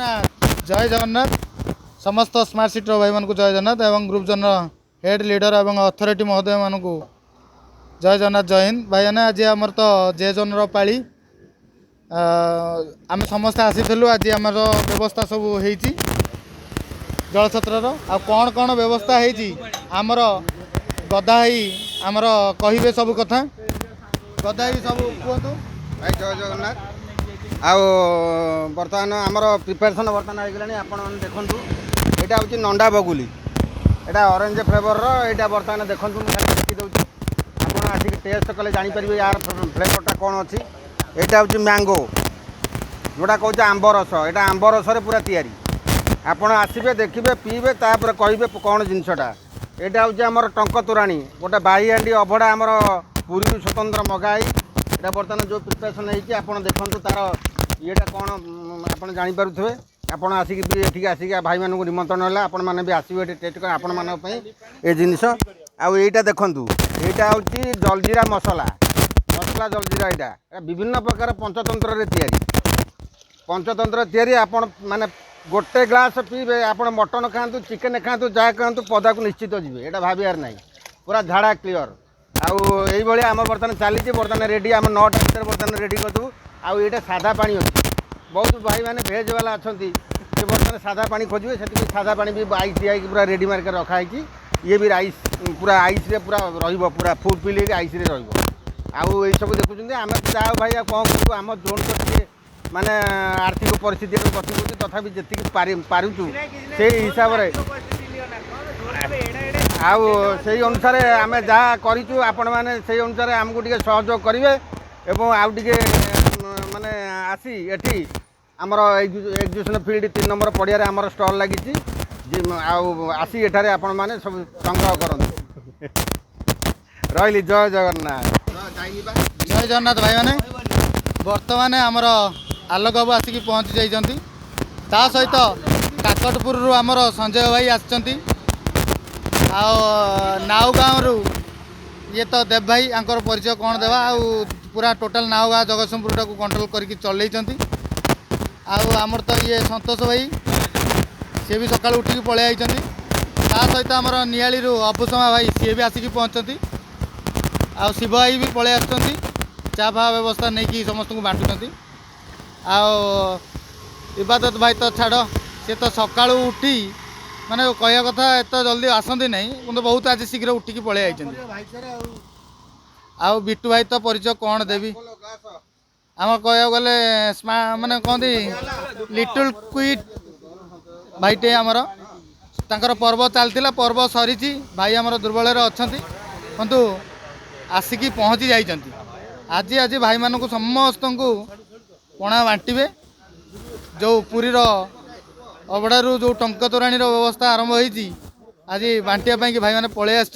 जगन्नाथ जय जगन्नाथ समस्त smart city भाई मान जय जगन्नाथ एवं ग्रुप जन हेड लीडर एवं अथॉरिटी महोदय मान जय जगन्नाथ जय हिंद भाई मैंने आज आमर तो जे जोन पाली आम समस्ते आसीलु आज आमर व्यवस्था सब हो जलछत्र आ कौन कौन व्यवस्था होमर गदाई आमर कहे सब कथा गदाई सब कहतु भाई जय जगन्नाथ आउ बर्तमान आमर प्रिपेरेसन बर्तमान हो गलानी आपण देखूँ यहाँ हूँ नंडा बगुली यहाँ ऑरेंज फ्लेवर यहाँ बर्तमान देखूँ मुझे देखी दूसरी आप आसिक टेस्ट कले जापर यार फ्लेवरटा कौन अच्छी यहाँ हूँ मैंगो जोटा कौच आंब रस यहाँ आंब रस पूरा तैयारी आपड़ आसबे देखिए पीबे तापर कहे कौन जिनसटा यहाँ हूँ आमर टंक तोराणी गोटे बाई हांडी अभड़ा आमर पुरी स्वतंत्र मगाई यहाँ बर्तमान जो प्रिपेरेसन होती आप देखो तार येटा कौन आप जापे आपड़ आसिक भी आसिक भाई मान निमंत्रण है आपण मैंने भी आसवे टेस्ट कर आपण मानी ये जिनस आईटा देखूँ यहाँ हूँ जलजीरा मसला मसला जलजीरा यहाँ विभिन्न प्रकार पंचतंत्र तैयारी आपण माने गोटे ग्लास पीबे आप मटन खातु चिकेन खातु जहाँ खातु पदा को निश्चित जी यहाँ भावार ना पूरा झाड़ा क्लीयर आउ आम बर्तमान चली बर्तमान रेडी आम 9टा भर बर्तमान रेडी करदेबू आउ ये साधा पानी अच्छी बहुत भाई मैंने भेज वाला अच्छा से बर्तमान साधा पानी खोजे से साधा पानी भी आइस दिया पूरा रेडी मार्क रखाई ये भी राइस पूरा आइस रे पूरा पूरा फुल फिल आइस रे आउ ये सब देखुं आम जाओ भाई कौन करूँ आम जोन तो टे माने आर्थिक परिस्थिति गति होती तथापि जी पारुचु से हिसाब से आउ से अनुसार आम जहाँ करूँ आपण मैंने से अनुसार आमको टे सहयोग करेंगे एवं आउ टे माने आसी एटी आमर एग्जिबिशन फील्ड 3 नंबर पड़िया आमर स्टल लगी आसी एठारे आपण मैंने सब संग्रह करते रही जय जगन्नाथ जय जगन्नाथ भाई मैंने बर्तमान आमर आलोक बाबू आसिक पहुँची जाइंट ता सहित काकटपुर आमर संजय भाई आसचंती नाउ गाँव ये तो देव भाई आंकर परिचय कौन देवा पूरा टोटाल नाउ गाँव जगतसिंहपुर टाक कंट्रोल करके चलते आमर तो ये संतोष भाई सी भी सका उठिक पलि आई सहित आमर नियाली अबुसमा भाई सी भी आसिक पहुँचती आ शिव भाई भी पलि आस चा फा व्यवस्था नहीं कि समस्त को बांटुंट इबादत भाई तो छाड़ सी तो सका उठी माने कहया कथा एत जल्दी आसती नहीं किंतु बहुत आज शीघ्र उठिकी पलि आई आउ बिट्टू भाई तो परिचय कौन देवी आम कह गले माने कहती लिटिल क्विट भाईटे आमर तांकर पर्व चलता पर्व सरी भाई आमर दुर्बल अच्छा किंतु आसिकी पहुँची जाइंट आज आज भाई मानक समस्त को पणा बांटे जो पुरीर अबड़ारू जो टंक तोराणी व्यवस्था आरंभ होती आज बांटिया भाई मैंने पलि आस